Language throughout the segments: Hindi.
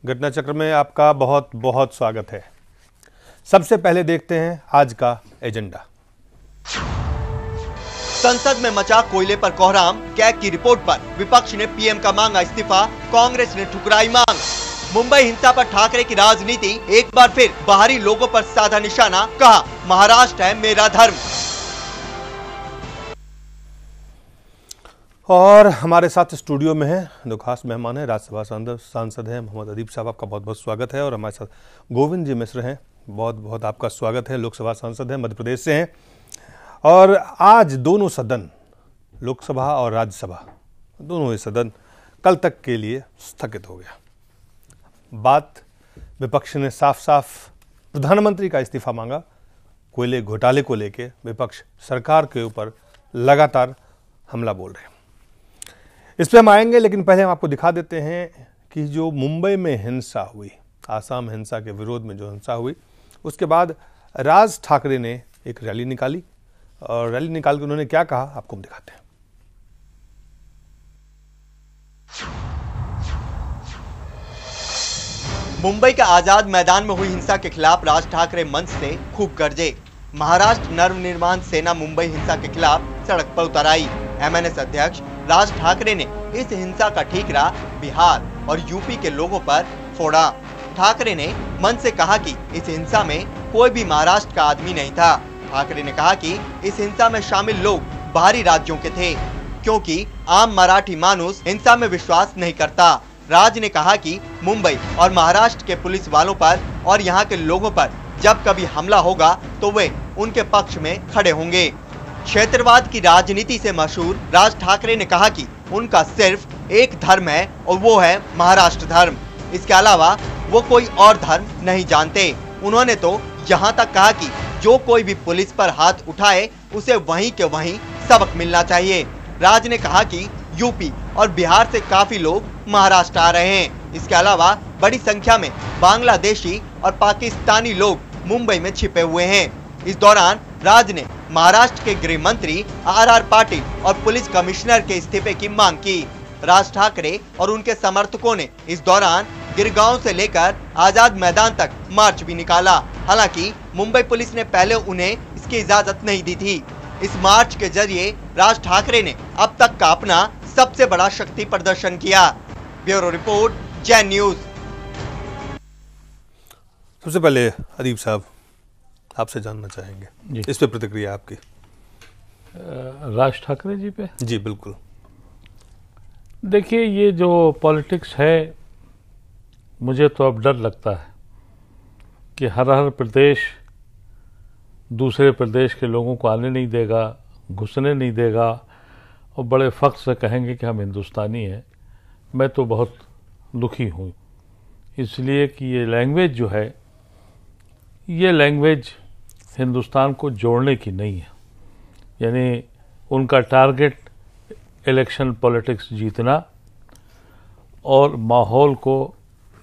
घटना चक्र में आपका बहुत बहुत स्वागत है। सबसे पहले देखते हैं आज का एजेंडा। संसद में मचा कोयले पर कोहराम, कैग की रिपोर्ट पर विपक्ष ने पीएम का मांगा इस्तीफा, कांग्रेस ने ठुकराई मांग। मुंबई हिंसा पर ठाकरे की राजनीति, एक बार फिर बाहरी लोगों पर साधा निशाना, कहा महाराष्ट्र है मेरा धर्म। और हमारे साथ स्टूडियो में है दो खास मेहमान हैं, राज्यसभा सांसद हैं मोहम्मद अदीब साहब, आपका बहुत बहुत स्वागत है। और हमारे साथ गोविंद जी मिश्र हैं, बहुत बहुत आपका स्वागत है, लोकसभा सांसद हैं, मध्य प्रदेश से हैं। और आज दोनों सदन, लोकसभा और राज्यसभा, दोनों ही सदन कल तक के लिए स्थगित हो गया। बात विपक्ष ने साफ साफ प्रधानमंत्री का इस्तीफा मांगा। कोयले घोटाले को लेकर विपक्ष सरकार के ऊपर लगातार हमला बोल रहे हैं। इस पर हम आएंगे, लेकिन पहले हम आपको दिखा देते हैं कि जो मुंबई में हिंसा हुई, आसाम हिंसा के विरोध में जो हिंसा हुई, उसके बाद राज ठाकरे ने एक रैली निकाली और रैली निकाल के उन्होंने क्या कहा आपको हम दिखाते हैं। मुंबई के आजाद मैदान में हुई हिंसा के खिलाफ राज ठाकरे मंच से खूब गरजे। महाराष्ट्र नवनिर्माण सेना मुंबई हिंसा के खिलाफ सड़क पर उतर आई। एमएनएस अध्यक्ष राज ठाकरे ने इस हिंसा का ठीकरा बिहार और यूपी के लोगों पर फोड़ा। ठाकरे ने मंच से कहा कि इस हिंसा में कोई भी महाराष्ट्र का आदमी नहीं था। ठाकरे ने कहा कि इस हिंसा में शामिल लोग बाहरी राज्यों के थे, क्योंकि आम मराठी मानुस हिंसा में विश्वास नहीं करता। राज ने कहा कि मुंबई और महाराष्ट्र के पुलिस वालों पर और यहाँ के लोगों पर जब कभी हमला होगा तो वे उनके पक्ष में खड़े होंगे। क्षेत्रवाद की राजनीति से मशहूर राज ठाकरे ने कहा कि उनका सिर्फ एक धर्म है और वो है महाराष्ट्र धर्म। इसके अलावा वो कोई और धर्म नहीं जानते। उन्होंने तो यहाँ तक कहा कि जो कोई भी पुलिस पर हाथ उठाए उसे वहीं के वहीं सबक मिलना चाहिए। राज ने कहा कि यूपी और बिहार से काफी लोग महाराष्ट्र आ रहे हैं। इसके अलावा बड़ी संख्या में बांग्लादेशी और पाकिस्तानी लोग मुंबई में छिपे हुए हैं। इस दौरान राज ने महाराष्ट्र के गृह मंत्री आर पाटिल और पुलिस कमिश्नर के इस्तीफे की मांग की। राज ठाकरे और उनके समर्थकों ने इस दौरान गिरगांव से लेकर आजाद मैदान तक मार्च भी निकाला। हालांकि मुंबई पुलिस ने पहले उन्हें इसकी इजाजत नहीं दी थी। इस मार्च के जरिए राज ठाकरे ने अब तक का अपना सबसे बड़ा शक्ति प्रदर्शन किया। Bureau report, Jain news. सबसे पहले अदीब साहब आपसे जानना चाहेंगे इस पे प्रतिक्रिया आपकी। राज ठाकरे जी पे? जी बिल्कुल। देखिए, ये जो पॉलिटिक्स है, मुझे तो अब डर लगता है कि हर प्रदेश दूसरे प्रदेश के लोगों को आने नहीं देगा, घुसने नहीं देगा और बड़े फख्र से कहेंगे कि हम हिंदुस्तानी हैं। मैं तो बहुत दुखी हूँ, इसलिए कि ये लैंग्वेज जो है, ये लैंग्वेज हिंदुस्तान को जोड़ने की नहीं है। यानी उनका टारगेट इलेक्शन पॉलिटिक्स जीतना और माहौल को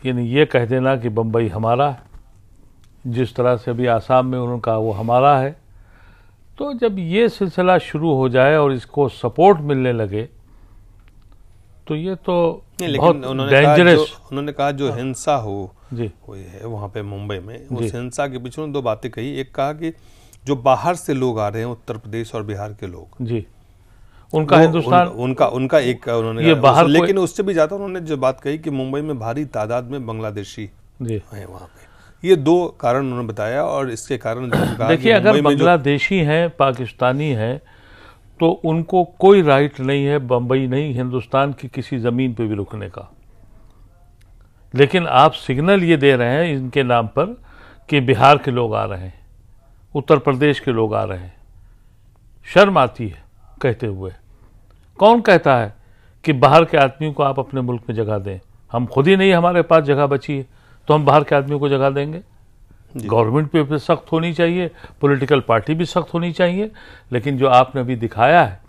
यानी ये कह देना कि बम्बई हमारा है, जिस तरह से अभी आसाम में उन्होंने कहा वो हमारा है। तो जब ये सिलसिला शुरू हो जाए और इसको सपोर्ट मिलने लगे तो ये तो बहुत डेंजरस। उन्होंने कहा जो हिंसा हुई है वहाँ पे मुंबई में, उस हिंसा के पीछे उन्होंने दो बातें कही। एक कहा कि जो बाहर से लोग आ रहे हैं, उत्तर प्रदेश और बिहार के लोग, जी, उनका हिंदुस्तान उनका एक उन्होंने ये बाहर, लेकिन उससे भी ज्यादा उन्होंने जो बात कही कि मुंबई में भारी तादाद में बांग्लादेशी हैं वहाँ पे। ये दो कारण उन्होंने बताया। और इसके कारण देखिए, अगर बांग्लादेशी हैं, पाकिस्तानी हैं, तो उनको कोई राइट नहीं है बम्बई नहीं, हिंदुस्तान की किसी जमीन पे भी रुकने का। लेकिन आप सिग्नल ये दे रहे हैं इनके नाम पर कि बिहार के लोग आ रहे हैं, उत्तर प्रदेश के लोग आ रहे हैं। शर्म आती है कहते हुए। कौन कहता है कि बाहर के आदमियों को आप अपने मुल्क में जगह दें? हम खुद ही नहीं, हमारे पास जगह बची है तो हम बाहर के आदमियों को जगह देंगे? गवर्नमेंट पे सख्त होनी चाहिए, पॉलिटिकल पार्टी भी सख्त होनी चाहिए। लेकिन जो आपने अभी दिखाया है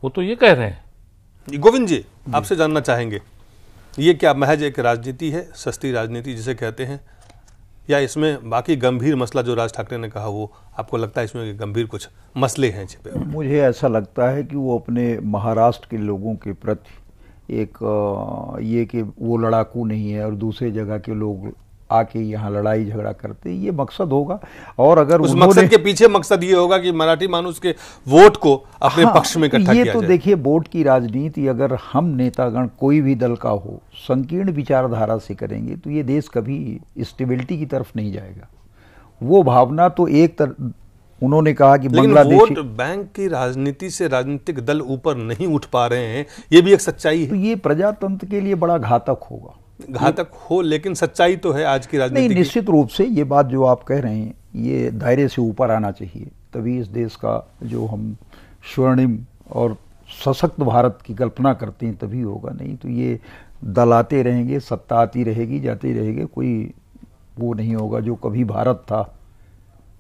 वो तो ये कह रहे हैं। गोविंद जी, आपसे जानना चाहेंगे, ये क्या महज एक राजनीति है, सस्ती राजनीति जिसे कहते हैं, या इसमें बाकी गंभीर मसला जो राज ठाकरे ने कहा वो आपको लगता है इसमें गंभीर कुछ मसले हैं छिपे? मुझे ऐसा लगता है कि वो अपने महाराष्ट्र के लोगों के प्रति एक ये कि वो लड़ाकू नहीं है और दूसरे जगह के लोग आके यहाँ लड़ाई झगड़ा करते हैं, ये मकसद होगा। और अगर उस मकसद के पीछे मकसद ये होगा कि मराठी मानुस के वोट को अपने पक्ष में इकट्ठा किया जाए। ये तो देखिए, वोट की राजनीति अगर हम नेतागण कोई भी दल का हो संकीर्ण विचारधारा से करेंगे तो ये देश कभी स्टेबिलिटी की तरफ नहीं जाएगा। वो भावना तो उन्होंने कहा कि बांग्लादेश, वोट बैंक की राजनीति से राजनीतिक दल ऊपर नहीं उठ पा रहे हैं, ये भी एक सच्चाई है। तो ये प्रजातंत्र के लिए बड़ा घातक होगा। घातक हो, लेकिन सच्चाई तो है आज की राजनीति। नहीं, निश्चित रूप से ये बात जो आप कह रहे हैं ये दायरे से ऊपर आना चाहिए, तभी इस देश का जो हम स्वर्णिम और सशक्त भारत की कल्पना करते हैं तभी होगा। नहीं तो ये दल आते रहेंगे, सत्ता आती रहेगी जाती रहेगी, कोई वो नहीं होगा जो कभी भारत था,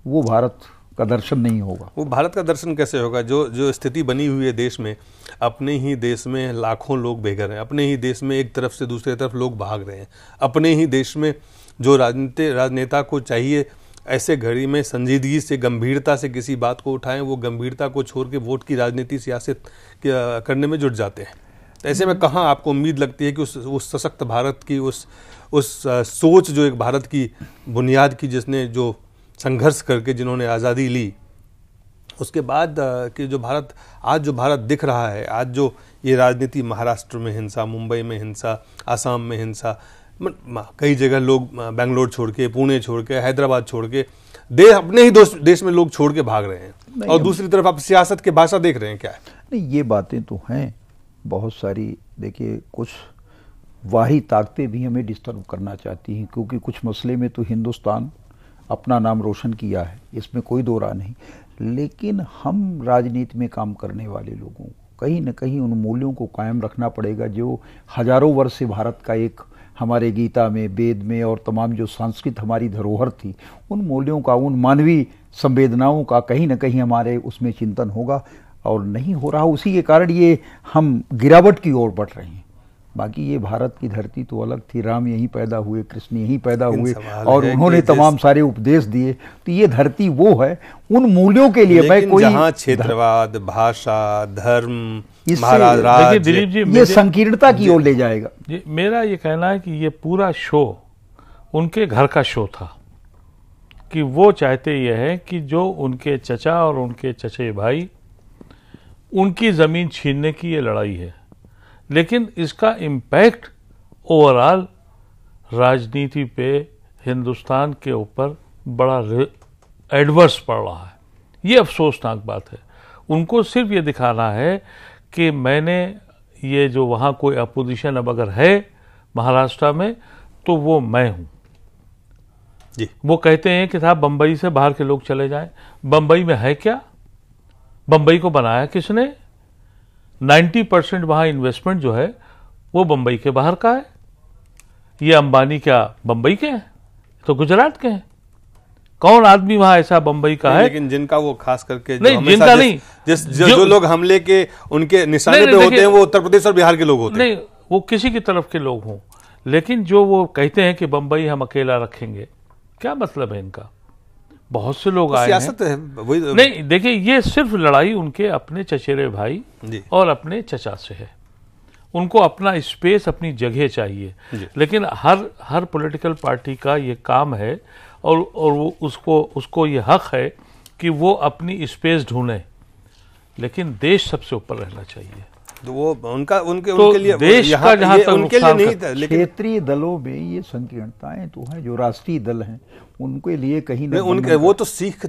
वो भारत का दर्शन नहीं होगा। वो भारत का दर्शन कैसे होगा? जो स्थिति बनी हुई है देश में, अपने ही देश में लाखों लोग बेघर हैं, अपने ही देश में एक तरफ से दूसरी तरफ लोग भाग रहे हैं, अपने ही देश में जो राजनेता को चाहिए ऐसे घड़ी में संजीदगी से, गंभीरता से किसी बात को उठाएं, वो गंभीरता को छोड़ के वोट की राजनीति सियासत करने में जुट जाते हैं। ऐसे में कहाँ आपको उम्मीद लगती है कि उस सशक्त भारत की उस सोच, जो एक भारत की बुनियाद की, जिसने जो संघर्ष करके जिन्होंने आज़ादी ली, उसके बाद कि जो भारत दिख रहा है, आज जो ये राजनीति, महाराष्ट्र में हिंसा, मुंबई में हिंसा, आसाम में हिंसा, कई जगह लोग बेंगलोर छोड़ के, पुणे छोड़ के, हैदराबाद छोड़ के, अपने ही देश में लोग छोड़ के भाग रहे हैं। और दूसरी तरफ आप सियासत की भाषा देख रहे हैं क्या है? नहीं, ये बातें तो हैं बहुत सारी। देखिए, कुछ बाहरी ताकतें भी हमें डिस्टर्ब करना चाहती हैं, क्योंकि कुछ मसले में तो हिंदुस्तान अपना नाम रोशन किया है, इसमें कोई दो राय नहीं। लेकिन हम राजनीति में काम करने वाले लोगों को कहीं न कहीं उन मूल्यों को कायम रखना पड़ेगा जो हजारों वर्ष से भारत का एक, हमारे गीता में, वेद में और तमाम जो संस्कृत हमारी धरोहर थी, उन मूल्यों का, उन मानवीय संवेदनाओं का कहीं न कहीं हमारे उसमें चिंतन होगा। और नहीं हो रहा, उसी के कारण ये हम गिरावट की ओर बढ़ रहे हैं। बाकी ये भारत की धरती तो अलग थी, राम यहीं पैदा हुए, कृष्ण यहीं पैदा हुए और उन्होंने तमाम सारे उपदेश दिए। तो ये धरती वो है, उन मूल्यों के लिए मैं कोई जहां क्षेत्रवाद, भाषा, धर्म, महाराज राज्य, दिलीप जी, ये संकीर्णता की ओर ले जाएगा। मेरा ये कहना है कि ये पूरा शो उनके घर का शो था, कि वो चाहते ये है कि जो उनके चचा और उनके चचे भाई, उनकी जमीन छीनने की ये लड़ाई है। लेकिन इसका इम्पैक्ट ओवरऑल राजनीति पे, हिंदुस्तान के ऊपर बड़ा एडवर्स पड़ रहा है। ये अफसोसनाक बात है। उनको सिर्फ ये दिखाना है कि मैंने ये जो वहाँ कोई अपोजिशन अब अगर है महाराष्ट्र में तो वो मैं हूँ जी। वो कहते हैं कि साहब बंबई से बाहर के लोग चले जाएं। बंबई में है क्या? बंबई को बनाया किसने? 90% वहां इन्वेस्टमेंट जो है वो बंबई के बाहर का है। ये अंबानी क्या बंबई के हैं? तो गुजरात के हैं। कौन आदमी वहां ऐसा बंबई का है? लेकिन जिनका वो खास करके नहीं, जिनका नहीं, जो लोग हमले के उनके निशाने पे होते हैं वो उत्तर प्रदेश और बिहार के लोग होते हैं। नहीं, वो किसी की तरफ के लोग हों, लेकिन जो वो कहते हैं कि बंबई हम अकेला रखेंगे, क्या मतलब है इनका? बहुत से लोग आए सियासत है वही। नहीं, देखिए, ये सिर्फ लड़ाई उनके अपने चचेरे भाई और अपने चचा से है। उनको अपना स्पेस, अपनी जगह चाहिए। लेकिन हर पॉलिटिकल पार्टी का ये काम है और वो उसको ये हक है कि वो अपनी स्पेस ढूंढे, लेकिन देश सबसे ऊपर रहना चाहिए। तो वो उनके लिए देश का जहां तक उनके लिए नहीं था। लेकिन क्षेत्रीय दलों में ये संकीर्णताएं तो हैं, जो राष्ट्रीय दल हैं उनके लिए कहीं ना उनके वो तो सीख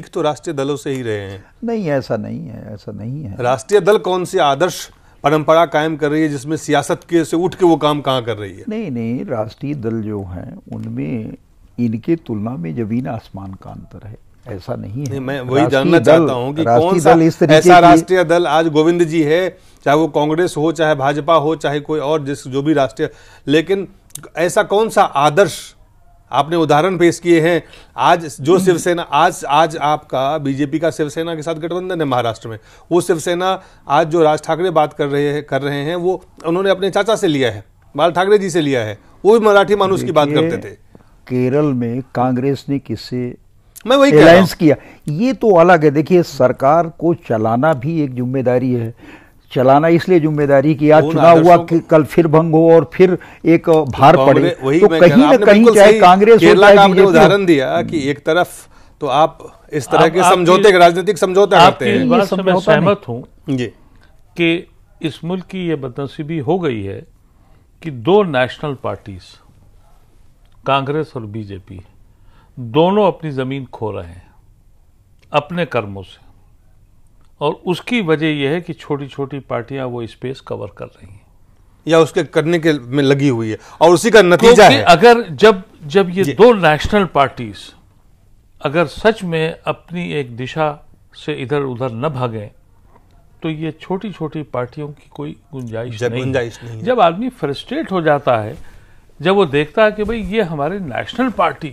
तो राष्ट्रीय दलों से ही रहे हैं। नहीं, ऐसा नहीं है, ऐसा नहीं है। राष्ट्रीय दल कौन सी आदर्श परंपरा कायम कर रही है जिसमें सियासत के से उठ के वो काम कहाँ कर रही है? नहीं, राष्ट्रीय दल जो हैं उनमें इनके तुलना में जमीन आसमान का अंतर है, ऐसा नहीं है। मैं वही जानना चाहता हूं कि कौन सा ऐसा राष्ट्रीय दल आज गोविंद जी है, चाहे वो कांग्रेस हो, चाहे भाजपा हो, चाहे कोई और जो भी राष्ट्रीय, लेकिन ऐसा कौन सा आदर्श आपने उदाहरण पेश किए हैं? आज जो शिवसेना, आज आपका बीजेपी का शिवसेना के साथ गठबंधन है महाराष्ट्र में, वो शिवसेना आज जो राज ठाकरे बात कर रहे हैं वो उन्होंने अपने चाचा से लिया है, बाल ठाकरे जी से लिया है। वो भी मराठी मानुस की बात करते थे। केरल में कांग्रेस ने किससे मैं वही अलायंस किया, ये तो अलग है। देखिए, सरकार को चलाना भी एक जिम्मेदारी है। चलाना इसलिए जिम्मेदारी कि आज उन चुनाव हुआ आदर्शों कि कल फिर भंग हो और फिर एक भार पड़े, वही तो मैं कहीं कह रहा, ना आपने कहीं बिल्कुल चाहे सही कांग्रेस हो केरला चाहे का आपने बीजेपी हो। उदाहरण दिया कि एक तरफ तो आप इस तरह के आपकी- समझौते के राजनीतिक समझौते करते आपकी इस हैं बात से मैं समझौता नहीं। सहमत हूं जी। कि इस मुल्क की ये बदनसीबी हो गई है कि दो नेशनल पार्टीज, कांग्रेस और बीजेपी, दोनों अपनी जमीन खो रहे हैं अपने कर्मों से, और उसकी वजह यह है कि छोटी छोटी पार्टियां वो स्पेस कवर कर रही हैं या उसके करने के में लगी हुई है, और उसी का नतीजा क्योंकि है। अगर जब ये दो नेशनल पार्टीज अगर सच में अपनी एक दिशा से इधर उधर न भागें तो ये छोटी छोटी पार्टियों की कोई गुंजाइश नहीं है। जब आदमी फ्रस्ट्रेट हो जाता है, जब वो देखता है कि भाई ये हमारे नेशनल पार्टी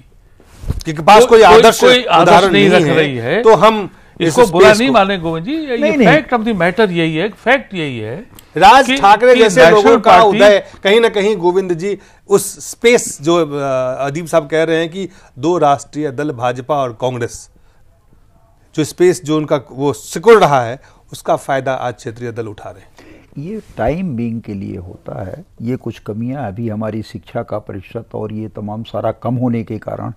के पास कोई आदर्श आदर्श नहीं रख रही है, तो हम इसको बुरा नहीं माने गोविंद जी। ये नहीं। फैक्ट ऑफ द मैटर यही है, फैक्ट यही है। राज ठाकरे कि जैसे नेशनल लोगों का पार्टी- उदय कहीं ना कहीं गोविंद जी उस स्पेस जो अदीब साहब कह रहे हैं कि दो राष्ट्रीय दल भाजपा और कांग्रेस, जो स्पेस जो उनका वो सिकुड़ रहा है, उसका फायदा आज क्षेत्रीय दल उठा रहे हैं। ये टाइम बीइंग के लिए होता है। ये कुछ कमियां अभी हमारी शिक्षा का प्रतिशत और ये तमाम सारा कम होने के कारण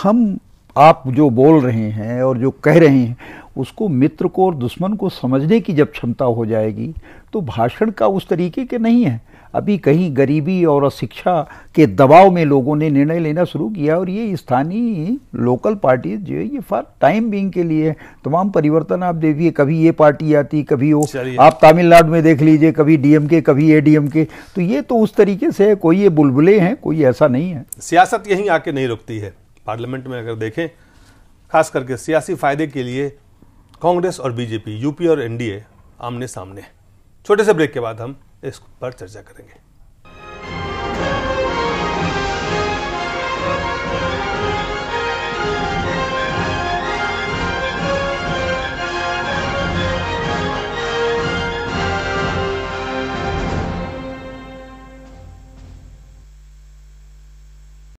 हम आप जो बोल रहे हैं और जो कह रहे हैं उसको मित्र को और दुश्मन को समझने की जब क्षमता हो जाएगी तो भाषण का उस तरीके के नहीं है। अभी कहीं गरीबी और अशिक्षा के दबाव में लोगों ने निर्णय लेना शुरू किया, और ये स्थानीय लोकल पार्टी जो है ये फॉर टाइम बीइंग के लिए तमाम परिवर्तन आप देखिए, कभी ये पार्टी आती, कभी वो, आप तमिलनाडु में देख लीजिए, कभी डीएमके कभी एडीएमके, तो ये तो उस तरीके से है, कोई ये बुलबुले हैं, कोई ऐसा नहीं है। सियासत यहीं आके नहीं रुकती है। पार्लियामेंट में अगर देखें, खास करके सियासी फायदे के लिए कांग्रेस और बीजेपी, यूपी और एनडीए आमने सामने। छोटे से ब्रेक के बाद हम इस पर चर्चा करेंगे।